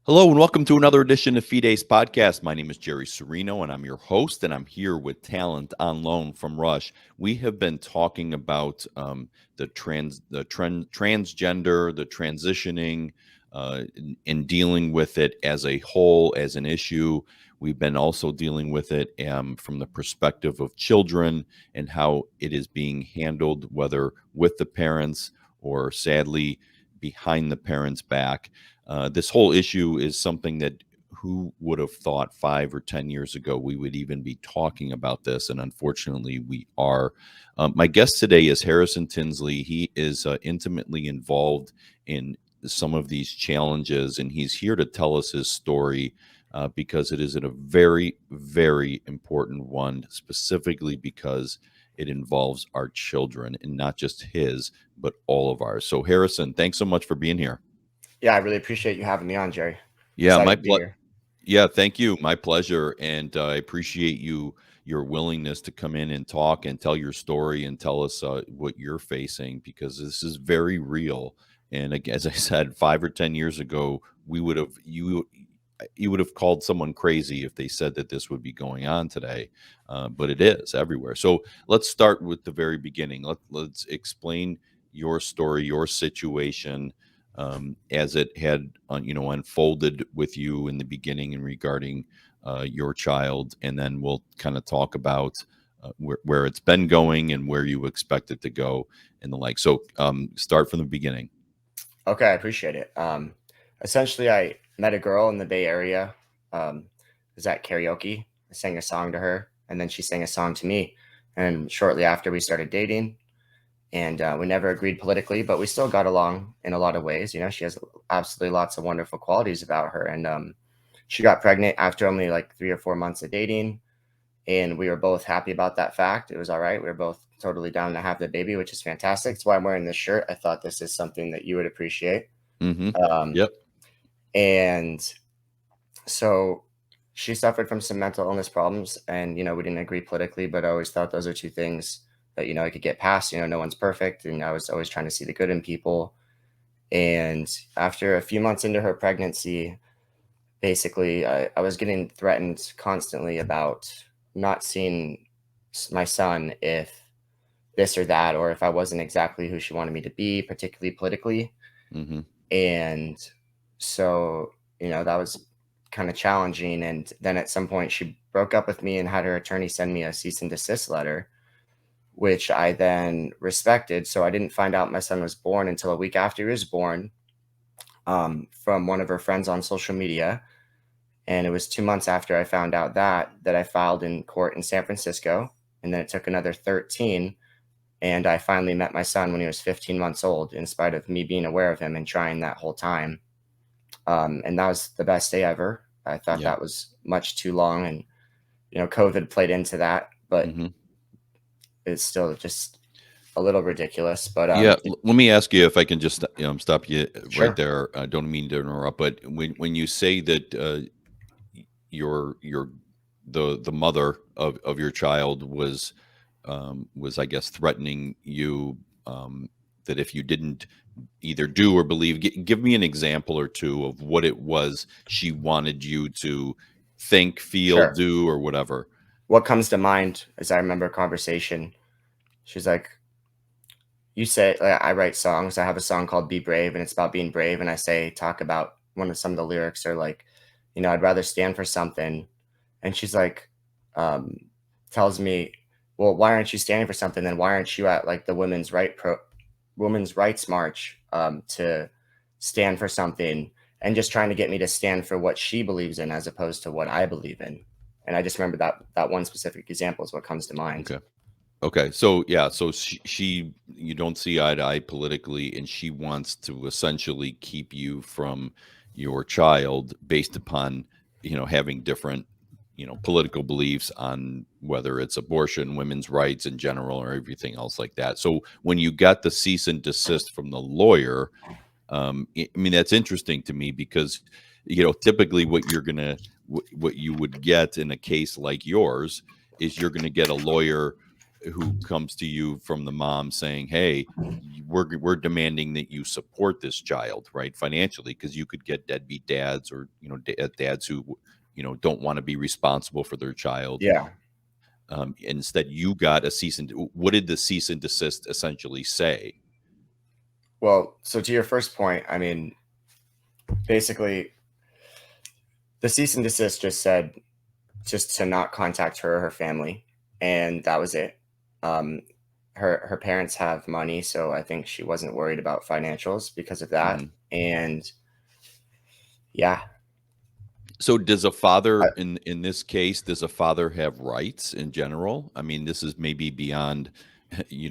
Hello and welcome to another edition of Fides Podcast. My name is Jerry Serino and I'm your host, and I'm here with talent on loan from Rush. We have been talking about transgender, the transitioning, in dealing with it as a whole, as an issue. We've been also dealing with it from the perspective of children and how it is being handled, whether with the parents or sadly behind the parents' back. This whole issue is something that who would have thought 5 or 10 years ago we would even be talking about this, and unfortunately we are. My guest today is Harrison Tinsley. He is intimately involved in some of these challenges, and he's here to tell us his story because it is a very, very important one, specifically because it involves our children, and not just his, but all of ours. So, Harrison, thanks so much for being here. Yeah, I really appreciate you having me on, Jerry. Yeah, Excited to be here. Yeah, thank you. My pleasure, and I appreciate your willingness to come in and talk and tell your story and tell us what you're facing, because this is very real. And as I said, 5 or 10 years ago, we would have you would have called someone crazy if they said that this would be going on today, but it is everywhere. So let's start with the very beginning. Let's explain your story, your situation, as it had unfolded with you in the beginning and regarding your child, and then we'll kind of talk about where it's been going and where you expect it to go and the like. So start from the beginning. Okay, I appreciate it. Essentially, I met a girl in the Bay Area. It was at karaoke. I sang a song to her, and then she sang a song to me. And shortly after, we started dating, and we never agreed politically, but we still got along in a lot of ways. You know, she has absolutely lots of wonderful qualities about her, and she got pregnant after only like 3 or 4 months of dating, and we were both happy about that fact. It was all right. We were both totally down to have the baby, which is fantastic. That's why I'm wearing this shirt. I thought this is something that you would appreciate. Mm-hmm. Um, Yep. and so she suffered from some mental illness problems, and we didn't agree politically, but I always thought those are two things that I could get past. No one's perfect, and I was always trying to see the good in people. And after a few months into her pregnancy, basically, I was getting threatened constantly about not seeing my son if this or that, or if I wasn't exactly who she wanted me to be, particularly politically. Mm-hmm. And so, that was kind of challenging. And then at some point, she broke up with me and had her attorney send me a cease and desist letter, which I then respected. So I didn't find out my son was born until a week after he was born, from one of her friends on social media. And it was 2 months after I found out that I filed in court in San Francisco. And then it took another 13. And I finally met my son when he was 15 months old, in spite of me being aware of him and trying that whole time. And that was the best day ever. I thought Yeah. that was much too long. And, COVID played into that, but Mm-hmm. it's still just a little ridiculous. But Yeah, let me ask you if I can just stop you right sure. there. I don't mean to interrupt, but when you say that your the mother of your child was, I guess, threatening you, that if you didn't either do or believe, give me an example or two of what it was she wanted you to think, feel, Sure. do, or whatever. What comes to mind as I remember a conversation, she's like, you say, like, I write songs. I have a song called Be Brave, and it's about being brave. And I talk about some of the lyrics are like, I'd rather stand for something. And she's like, um, tells me, well, why aren't you standing for something? Then why aren't you at like the women's rights march, to stand for something, and just trying to get me to stand for what she believes in as opposed to what I believe in. And I just remember that one specific example is what comes to mind. Okay. Okay, so yeah, so she you don't see eye to eye politically, and she wants to essentially keep you from your child based upon having different political beliefs on whether it's abortion, women's rights in general, or everything else like that. So when you got the cease and desist from the lawyer, I mean, that's interesting to me because typically what you would get in a case like yours is you're gonna get a lawyer who comes to you from the mom saying, "Hey, we're demanding that you support this child, right, financially, because you could get deadbeat dads or dads who don't want to be responsible for their child." Yeah. Instead, you got a cease and what did the cease and desist essentially say? Well, so to your first point, I mean, basically, the cease and desist just said just to not contact her or her family, and that was it. Um, her parents have money, so I think she wasn't worried about financials because of that. Hmm. And yeah, So does a I, father in this case, does a father have rights in general? I mean, this is maybe beyond,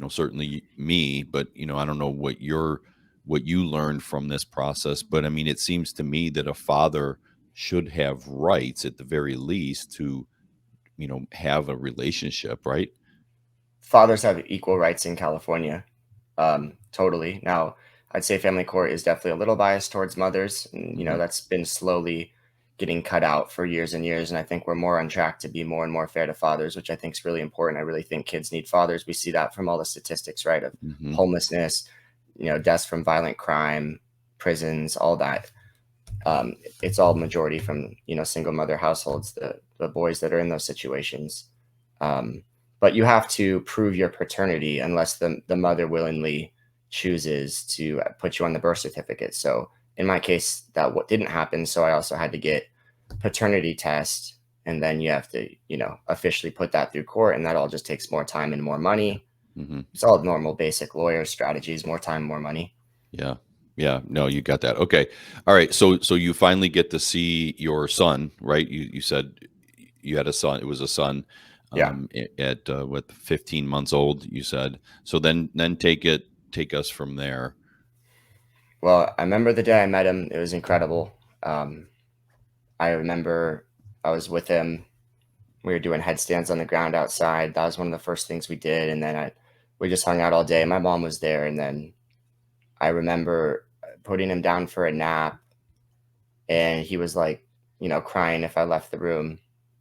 certainly me, but I don't know what you learned from this process, but I mean, it seems to me that a father should have rights at the very least to, have a relationship, right? fathers have equal rights in California. Totally. Now, I'd say family court is definitely a little biased towards mothers, and Hmm. that's been slowly getting cut out for years and years. And I think we're more on track to be more and more fair to fathers, which I think is really important. I really think kids need fathers. We see that from all the statistics, right? Of Hmm. homelessness, deaths from violent crime, prisons, all that. It's all majority from single mother households, the boys that are in those situations. Um, but you have to prove your paternity unless the mother willingly chooses to put you on the birth certificate. So in my case, that what didn't happen. So I also had to get paternity test, and then you have to officially put that through court, and that all just takes more time and more Yeah. money. Hmm. It's all normal basic lawyer strategies: more time, more money. Yeah. Yeah. No, you got that. Okay. All right. So you finally get to see your son, right? You said you had a son. It was a son, Yeah. at what, 15 months old, you said. So then take us from there. Well, I remember the day I met him. It was incredible. Um, I remember I was with him. We were doing headstands on the ground outside. That was one of the first things we did. And then we just hung out all day. My mom was there. And then I remember putting him down for a nap. And he was like, crying if I left the room,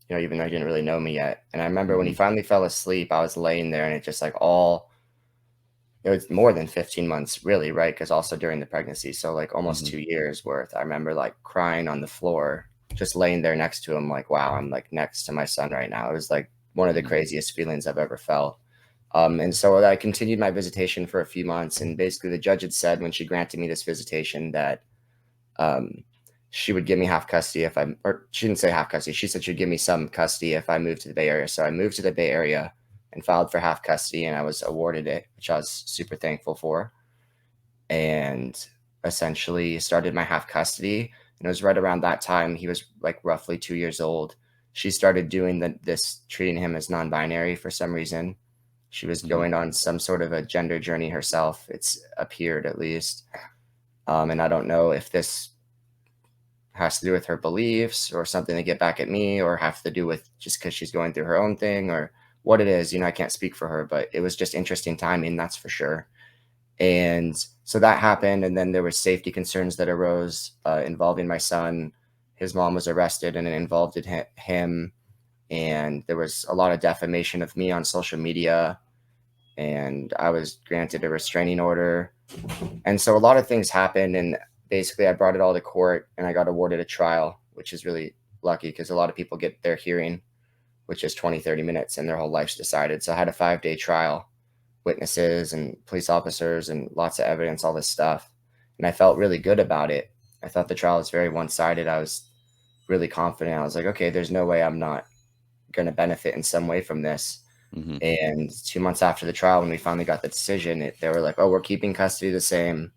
even though he didn't really know me yet. And I remember when he Hmm. finally fell asleep, I was laying there and it just like all, it was more than 15 months, really, right? Because also during the pregnancy. So, like, almost Hmm. 2 years worth. I remember like crying on the floor, just laying there next to him, like, wow, I'm like next to my son right now. It was like one of the Hmm. craziest feelings I've ever felt. And so I continued my visitation for a few months. And basically, the judge had said when she granted me this visitation that um, she would give me half custody if I, or she didn't say half custody. She said she'd give me some custody if I moved to the Bay Area. So I moved to the Bay Area and filed for half custody, and I was awarded it, which I was super thankful for. And essentially started my half custody. And it was right around that time he was like roughly 2 years old. She started doing this, treating him as non-binary for some reason. She was Hmm. going on some sort of a gender journey herself. It's appeared at least. And I don't know if this has to do with her beliefs or something to get back at me or have to do with just because she's going through her own thing or what it is. I can't speak for her, but it was just interesting timing, that's for sure. And so that happened. And then there were safety concerns that arose involving my son. His mom was arrested and it involved him. And there was a lot of defamation of me on social media. And I was granted a restraining order. And so a lot of things happened. And basically, I brought it all to court and I got awarded a trial, which is really lucky because a lot of people get their hearing, which is 20, 30 minutes, and their whole life's decided. So I had a 5-day trial, witnesses and police officers and lots of evidence, all this stuff. And I felt really good about it. I thought the trial was very one sided. I was really confident. I was like, okay, there's no way I'm not going to benefit in some way from this. Hmm. And 2 months after the trial, when we finally got the decision, they were like, oh, we're keeping custody the same.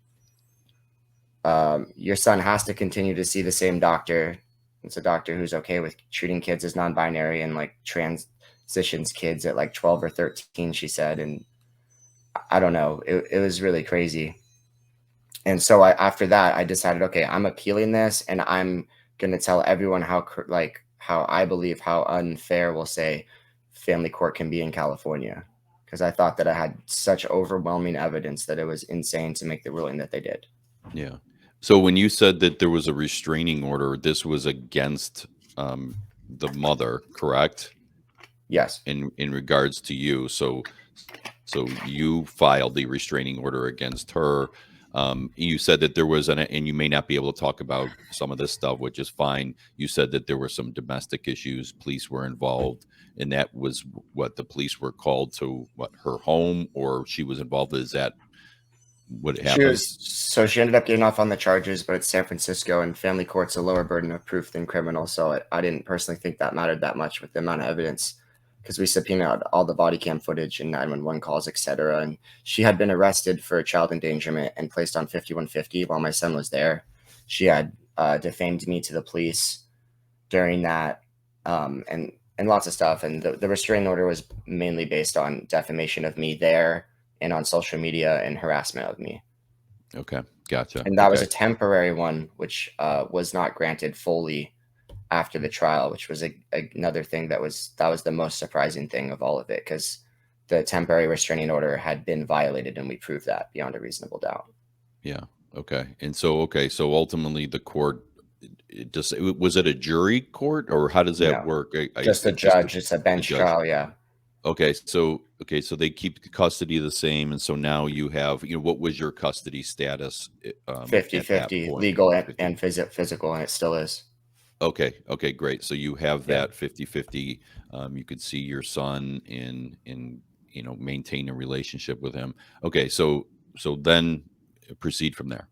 Your son has to continue to see the same doctor. It's a doctor who's okay with treating kids as non-binary and like transitions kids at like 12 or 13, she said. And I don't know. It was really crazy. And so after that, I decided, okay, I'm appealing this, and I'm gonna tell everyone how I believe how unfair, we'll say, family court can be in California, because I thought that I had such overwhelming evidence that it was insane to make the ruling that they did. Yeah. So when you said that there was a restraining order, this was against the mother, correct? Yes. In regards to you. So So you filed the restraining order against her. You said that there was and you may not be able to talk about some of this stuff, which is fine. You said that there were some domestic issues. Police were involved, and that was what the police were called to what her home, or she was involved. Is that what happened? She ended up getting off on the charges, but it's San Francisco and family court's a lower burden of proof than criminal. So I didn't personally think that mattered that much with the amount of evidence because we subpoenaed all the body cam footage and 911 calls, etc. And she had been arrested for child endangerment and placed on 5150 while my son was there. She had defamed me to the police during that, and lots of stuff. And the restraining order was mainly based on defamation of me there and on social media and harassment of me. Okay, gotcha. And that was Okay, a temporary one, which was not granted fully after the trial, which was another thing that was the most surprising thing of all of it, because the temporary restraining order had been violated, and we proved that beyond a reasonable doubt. yeah, okay. And so, okay, so ultimately, the court just was it a jury court, or how does that No, work? just a It's just judge. It's a a bench judge. trial. Yeah, Okay, so they keep the custody the same, and so now you have, what was your custody status at that 50-50 point? legal and, 50. physical, and it still is. Okay, great. So you have Yeah. that 50-50. You could see your son in maintain a relationship with him. Okay, so then proceed from there.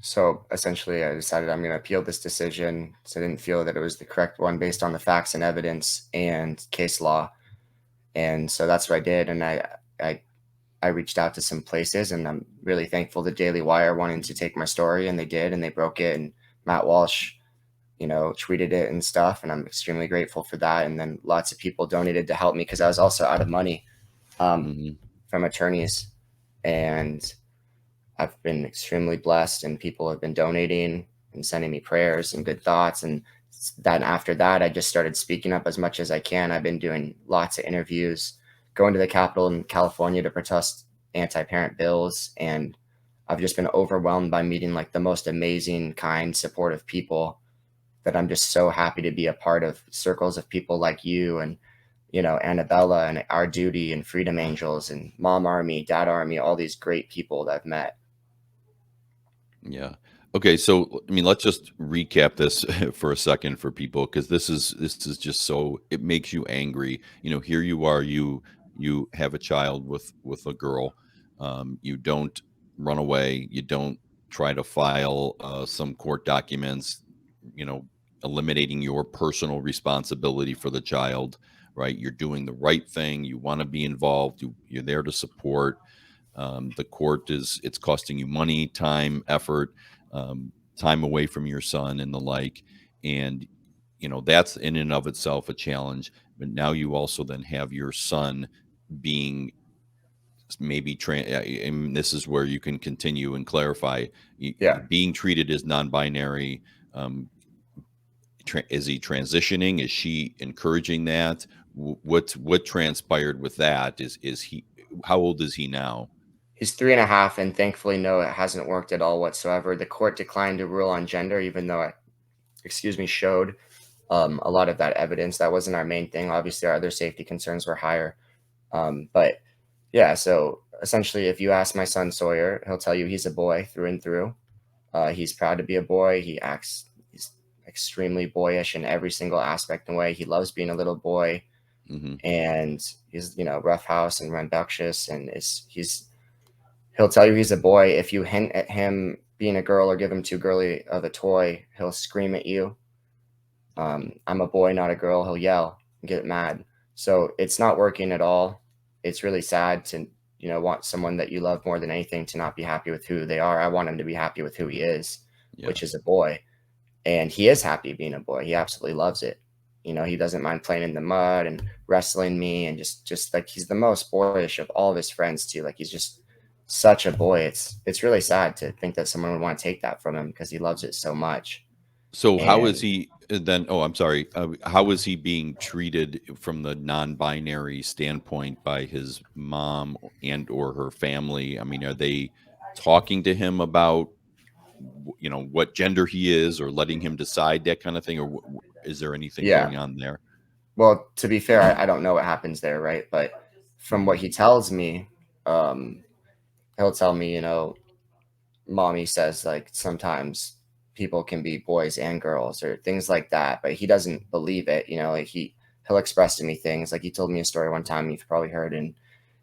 So essentially, I decided I'm going to appeal this decision. So I didn't feel that it was the correct one based on the facts and evidence and case law. And so that's what I did. And I, I reached out to some places, and I'm really thankful the Daily Wire wanted to take my story, and they did, and they broke it. And Matt Walsh, tweeted it and stuff. And I'm extremely grateful for that. And then lots of people donated to help me because I was also out of money um, Hmm. from attorneys. And I've been extremely blessed, and people have been donating and sending me prayers and good thoughts. And then after that, I just started speaking up as much as I can. I've been doing lots of interviews, going to the Capitol in California to protest anti-parent bills, and I've just been overwhelmed by meeting like the most amazing, kind, supportive people that I'm just so happy to be a part of circles of people like you and Annabella and Our Duty and Freedom Angels and Mom Army, Dad Army, all these great people that I've met. Yeah. Okay, so I mean, let's just recap this for a second for people, because this is just so it makes you angry. Here you are, you have a child with a girl. You don't run away. You don't try to file some court documents. You know, eliminating your personal responsibility for the child. Right, you're doing the right thing. You want to be involved. You're there to support. The court it's costing you money, time, effort, time away from your son and the like. And, that's in and of itself a challenge. But now you also then have your son being maybe, and this is where you can continue and clarify, Yeah. being treated as non binary. Um, is he transitioning? Is she encouraging that? What transpired with that? Is he, how old is he now? He's 3.5, and thankfully, no, it hasn't worked at all whatsoever. The court declined to rule on gender, even though showed a lot of that evidence. That wasn't our main thing. Obviously, our other safety concerns were higher. But yeah, so essentially, if you ask my son Sawyer, he'll tell you he's a boy through and through. He's proud to be a boy. He's extremely boyish in every single aspect and way. He loves being a little boy, Hmm. and he's roughhouse and rambunctious, and he'll tell you he's a boy. If you hint at him being a girl or give him too girly of a toy, he'll scream at you. I'm a boy, not a girl. He'll yell and get mad. So it's not working at all. It's really sad to, want someone that you love more than anything to not be happy with who they are. I want him to be happy with who he is, Yeah. which is a boy. And he is happy being a boy. He absolutely loves it. He doesn't mind playing in the mud and wrestling me, and just like he's the most boyish of all of his friends too. Like he's just such a boy. It's really sad to think that someone would want to take that from him because he loves it so much. So how is And he then? Oh, I'm sorry. How is he being treated from the non-binary standpoint by his mom and or her family? I mean, are they talking to him about what gender he is, or letting him decide that kind of thing, or is there anything yeah, going on there? well, to be fair, I don't know what happens there, right? But from what Hmm. he tells me, um, he'll tell me, mommy says like sometimes people can be boys and girls or things like that, but he doesn't believe it. Like he'll express to me things like he told me a story one time you've probably heard, and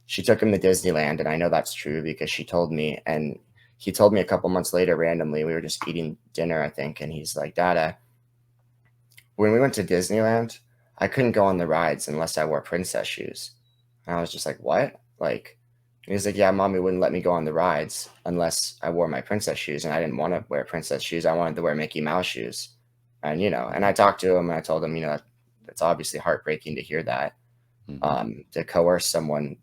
she took him to Disneyland, and I know that's true because she told me, and he told me a couple months later randomly. We were just eating dinner, I think, and he's like, "Dada, when we went to Disneyland, I couldn't go on the rides unless I wore princess shoes." And I was just like, "What?" Like, and he's like, "Yeah, mommy wouldn't let me go on the rides unless I wore my princess shoes, and I didn't want to wear princess shoes. I wanted to wear Mickey Mouse shoes." And and I talked to him, and I told him, that's obviously heartbreaking to hear that, Hmm. to coerce someone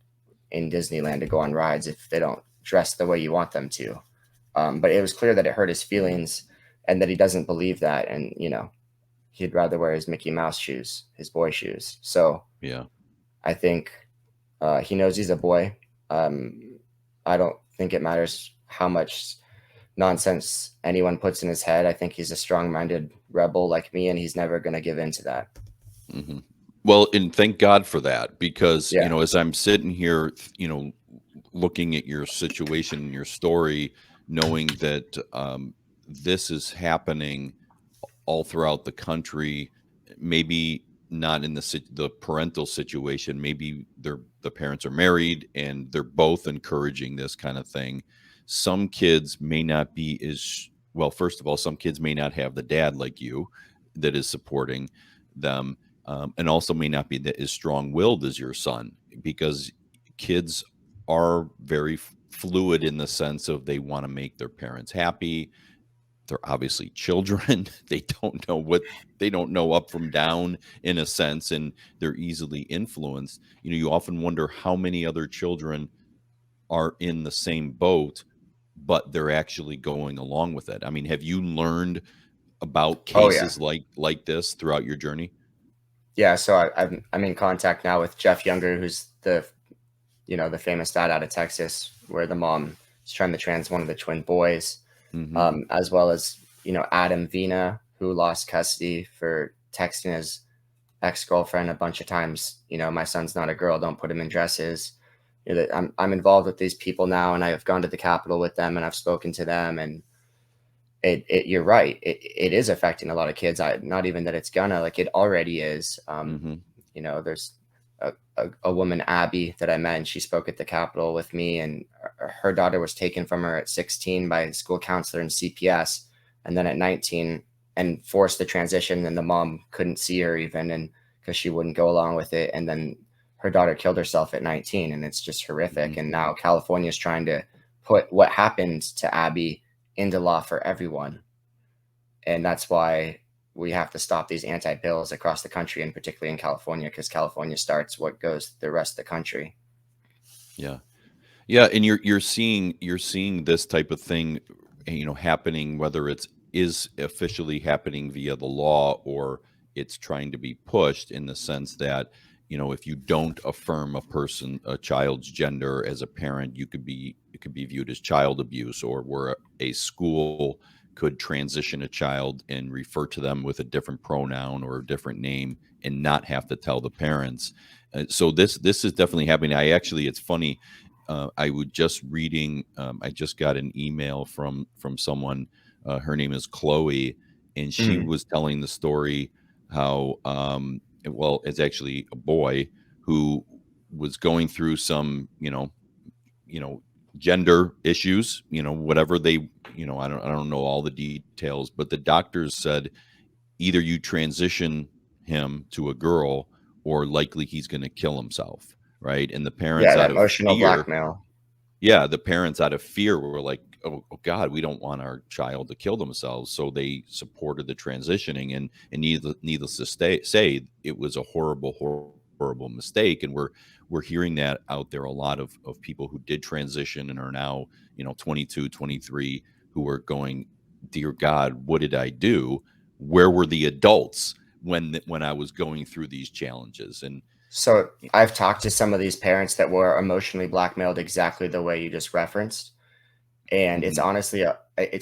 in Disneyland to go on rides if they don't dress the way you want them to. But it was clear that it hurt his feelings, and that he doesn't believe that, and he'd rather wear his Mickey Mouse shoes, his boy shoes. So Yeah. I think he knows he's a boy. Um, I don't think it matters how much nonsense anyone puts in his head. I think he's a strong-minded rebel like me, and he's never going to give in to that. Hmm. Well, and thank God for that, because, Yeah. as I'm sitting here, looking at your situation and your story, knowing that this is happening all throughout the country, maybe not in the parental situation. Maybe the parents are married and they're both encouraging this kind of thing. Some kids may not be as well. First of all, some kids may not have the dad like you that is supporting them, and also may not be that as strong-willed as your son, because kids are very fluid in the sense of they want to make their parents happy. They're obviously children. They don't know up from down, in a sense, and they're easily influenced. You often wonder how many other children are in the same boat, but they're actually going along with it. I mean, have you learned about Oh yeah. cases like this throughout your journey? Yeah. So I'm in contact now with Jeff Younger, who's the famous dad out of Texas, where the mom is trying to trans one of the twin boys, Mhm. as well as Adam Vina, who lost custody for texting his ex girlfriend a bunch of times. My son's not a girl. Don't put him in dresses. I'm involved with these people now, and I have gone to the Capitol with them, and I've spoken to them, and you're right. It is affecting a lot of kids. Not even that it's gonna, like, it already is. Mhm. There's a woman, Abby, that I met, and she spoke at the Capitol with me, and her daughter was taken from her at 16 by a school counselor in CPS, and then at 19, and forced the transition, and the mom couldn't see her even, and because she wouldn't go along with it, and then her daughter killed herself at 19, and it's just horrific. Mhm. And now California is trying to put what happened to Abby into law for everyone, and that's why we have to stop these anti-bills across the country, and particularly in California, because California starts what goes the rest of the country. Yeah. Yeah, and you're seeing this type of thing, happening, whether is officially happening via the law, or it's trying to be pushed, in the sense that, if you don't affirm a child's gender as a parent, it could be viewed as child abuse, or where a school could transition a child and refer to them with a different pronoun or a different name, and not have to tell the parents. So this is definitely happening. It's funny. I was just reading. I just got an email from someone. Her name is Chloe, and she Mhm. was telling the story how, well, it's actually a boy who was going through some, you know gender issues, whatever they, I don't know all the details, but the doctors said either you transition him to a girl, or likely he's going to kill himself, right? And the Yeah, parents, that out of emotional fear, blackmail. yeah, the parents, out of fear, were like, oh God, we don't want our child to kill themselves. So they supported the transitioning, and needless to say, it was a horrible mistake. And we're hearing that out there, a lot of people who did transition and are now, 22, 23, who are going, dear God, what did I do? Where were the adults when I was going through these challenges? And So I've talked to some of these parents that were emotionally blackmailed exactly the way you just referenced. And it's mhm, honestly,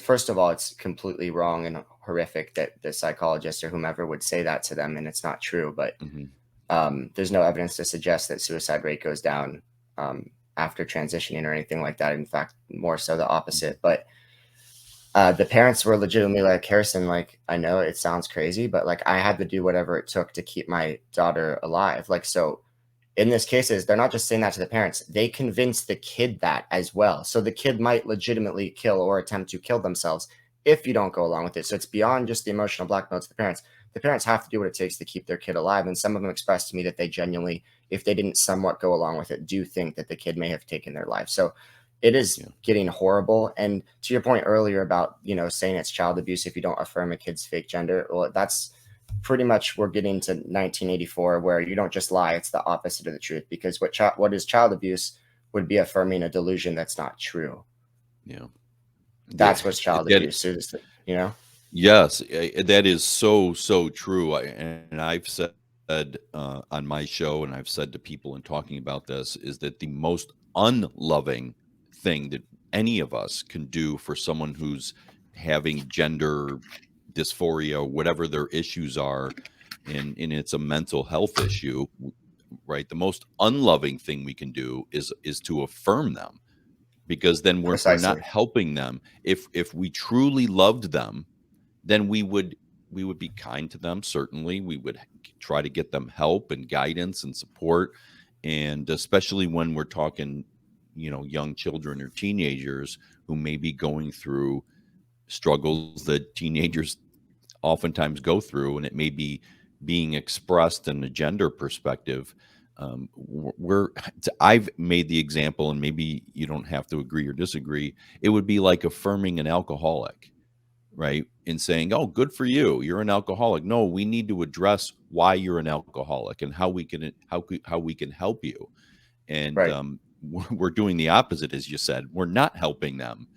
first of all, it's completely wrong and horrific that the psychologist or whomever would say that to them, and it's not true. But mhm, There's no evidence to suggest that suicide rate goes down after transitioning or anything like that. In fact, more so the opposite. But the parents were legitimately like, Harrison, like, I know it sounds crazy, but like I had to do whatever it took to keep my daughter alive. Like, so in this cases, they're not just saying that to the parents, they convince the kid that as well. So the kid might legitimately kill or attempt to kill themselves if you don't go along with it. So it's beyond just the emotional blackmail to the parents. The parents have to do what it takes to keep their kid alive. And some of them expressed to me that they genuinely, if they didn't somewhat go along with it, do think that the kid may have taken their life. So it is Yeah. getting horrible. And to your point earlier about, saying it's child abuse if you don't affirm a kid's fake gender, well, that's pretty much, we're getting to 1984 where you don't just lie, it's the opposite of the truth, because what is child abuse would be affirming a delusion that's not true. Yeah. That's what's child That, abuse, you know. yes, that is so, so true. And I've said on my show, and I've said to people in talking about this, is that the most unloving thing that any of us can do for someone who's having gender dysphoria, whatever their issues are, and it's a mental health issue, right? The most unloving thing we can do is to affirm them, because then we're not Precisely. helping them. If we truly loved them, then we would be kind to them. Certainly we would try to get them help and guidance and support, and especially when we're talking, young children or teenagers who may be going through struggles that teenagers oftentimes go through, and it may be being expressed in a gender perspective. We're I've made the example, and maybe you don't have to agree or disagree. It would be like affirming an alcoholic, right? And saying, "Oh, good for you. You're an alcoholic." No, we need to address why you're an alcoholic and how we can help you. And Right. we're doing the opposite, as you said. We're not helping them.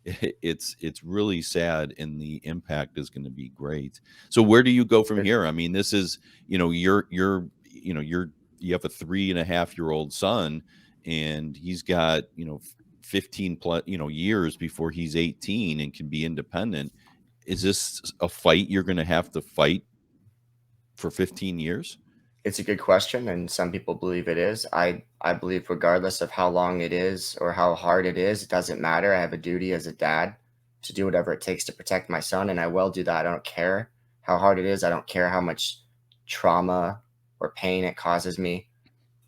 It's really sad, and the impact is going to be great. So where do you go from It- here? I mean, this is, you have a 3.5-year-old son, and he's got, 15 plus, years before he's 18 and can be independent. Is this a fight you're going to have to fight for 15 years? it's a good question, and some people believe it is. I believe regardless of how long it is or how hard it is, it doesn't matter. I have a duty as a dad to do whatever it takes to protect my son, and I will do that. I don't care how hard it is. I don't care how much trauma or pain it causes me.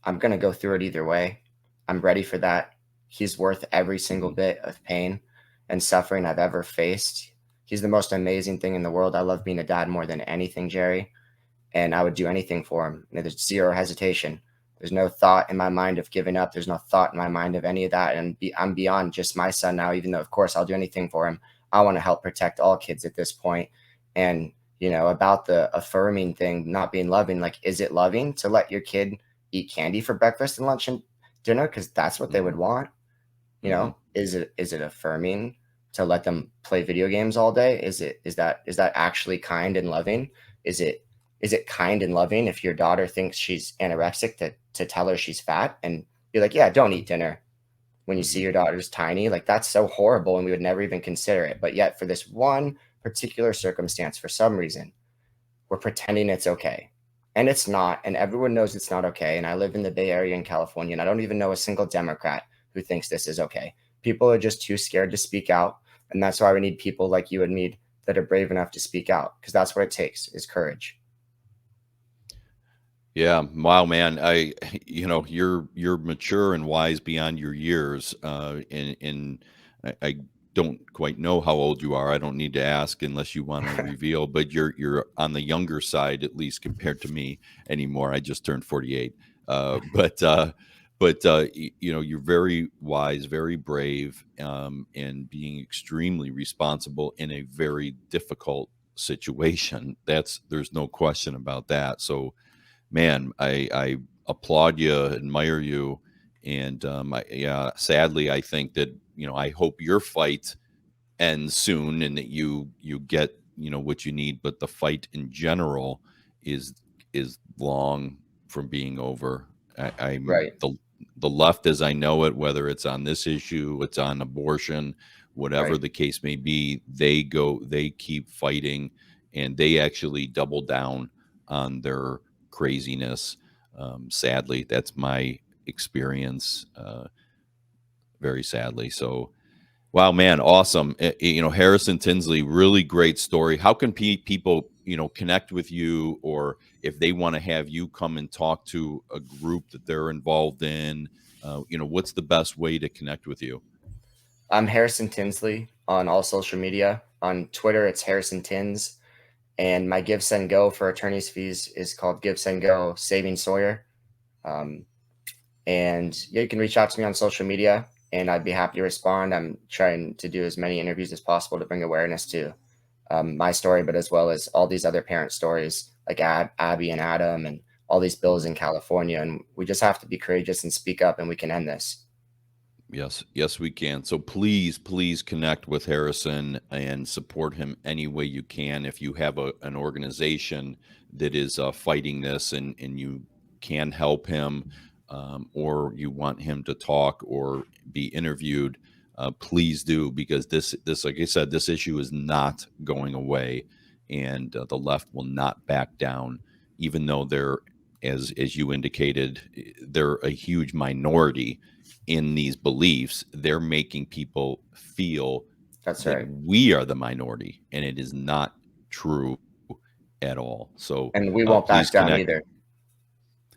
I'm going to go through it either way. I'm ready for that. He's worth every single Mhm. bit of pain and suffering I've ever faced. He's the most amazing thing in the world. I love being a dad more than anything, Jerry, and I would do anything for him. And there's zero hesitation. There's no thought in my mind of giving up. There's no thought in my mind of any of that. And I'm beyond just my son now, even though, of course, I'll do anything for him. I want to help protect all kids at this point. And, about the affirming thing, not being loving, like, is it loving to let your kid eat candy for breakfast and lunch and dinner? Because that's what they would Mhm. want. Mhm. Is it affirming to let them play video games all day? Is that actually kind and loving? Is it kind and loving if your daughter thinks she's anorexic to tell her she's fat and be like, yeah, don't eat dinner when you see Mhm. your daughter's tiny? Like, that's so horrible and we would never even consider it. But yet for this one particular circumstance, for some reason, we're pretending it's okay. And it's not, and everyone knows it's not okay. And I live in the Bay Area in California, and I don't even know a single Democrat who thinks this is okay. People are just too scared to speak out. And that's why we need people like you and me that are brave enough to speak out, because that's what it takes is courage. Yeah, wow, man. You're mature and wise beyond your years. And I don't quite know how old you are. I don't need to ask unless you want to reveal. But you're on the younger side, at least compared to me anymore. I just turned 48. You're very wise, very brave, and being extremely responsible in a very difficult situation. There's no question about that. So man, I applaud you, admire you, and yeah, sadly, I think that I hope your fight ends soon and that you get what you need, but the fight in general is is long from being over. I'm Right, the left as I know it, whether it's on this issue, it's on abortion, whatever right. the case may be, they keep fighting, and they actually double down on their craziness. Sadly, that's my experience. Very sadly. So, wow, man, awesome. Harrison Tinsley, really great story. How can people, connect with you, or if they want to have you come and talk to a group that they're involved in, what's the best way to connect with you? I'm Harrison Tinsley on all social media. On Twitter, it's Harrison Tins. And my Give Send Go for attorney's fees is called Give Send Go Saving Sawyer. Um, and yeah, you can reach out to me on social media and I'd be happy to respond. I'm trying to do as many interviews as possible to bring awareness to my story, but as well as all these other parent stories like Abby and Adam and all these bills in California. And we just have to be courageous and speak up and we can end this. Yes, yes, we can. So please, please connect with Harrison and support him any way you can. If you have an organization that is fighting this, and you can help him, or you want him to talk or be interviewed, please do, because this, like I said, this issue is not going away, and the left will not back down, even though they're, as you indicated, they're a huge minority in these beliefs. They're making people feel That's that right. we are the minority, and it is not true at all. So And we won't please back down connect. either.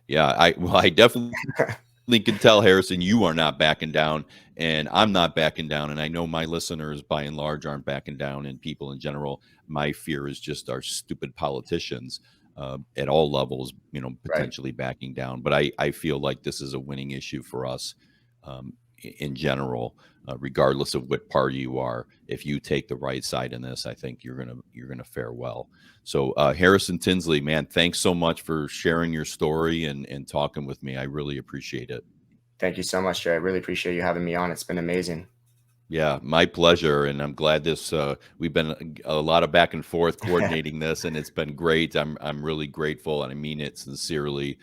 Yeah, I definitely can tell, Harrison, you are not backing down, and I'm not backing down. And I know my listeners, by and large, aren't backing down, and people in general. My fear is just our stupid politicians at all levels, Right. potentially backing down. But I feel like this is a winning issue for us, in general, regardless of what party you are. If you take the right side in this, I think you're gonna fare well. So, Harrison Tinsley, man, thanks so much for sharing your story and talking with me. I really appreciate it. Thank you so much, Jay. I really appreciate you having me on. It's been amazing. Yeah, my pleasure, and I'm glad this. We've been a lot of back and forth coordinating this, and it's been great. I'm really grateful, and I mean it sincerely.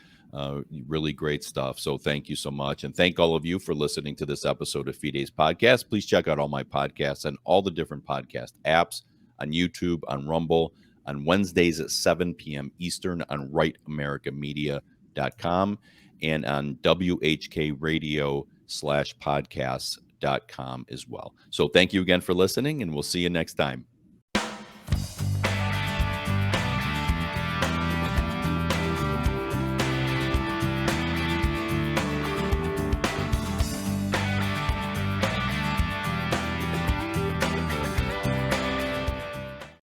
Really great stuff. So thank you so much, and thank all of you for listening to this episode of Fide's podcast. Please check out all my podcasts on all the different podcast apps, on YouTube, on Rumble, on Wednesdays at 7 p.m. Eastern on rightamericamedia.com, and on WHK Radio/podcasts.com as well. So thank you again for listening, and we'll see you next time.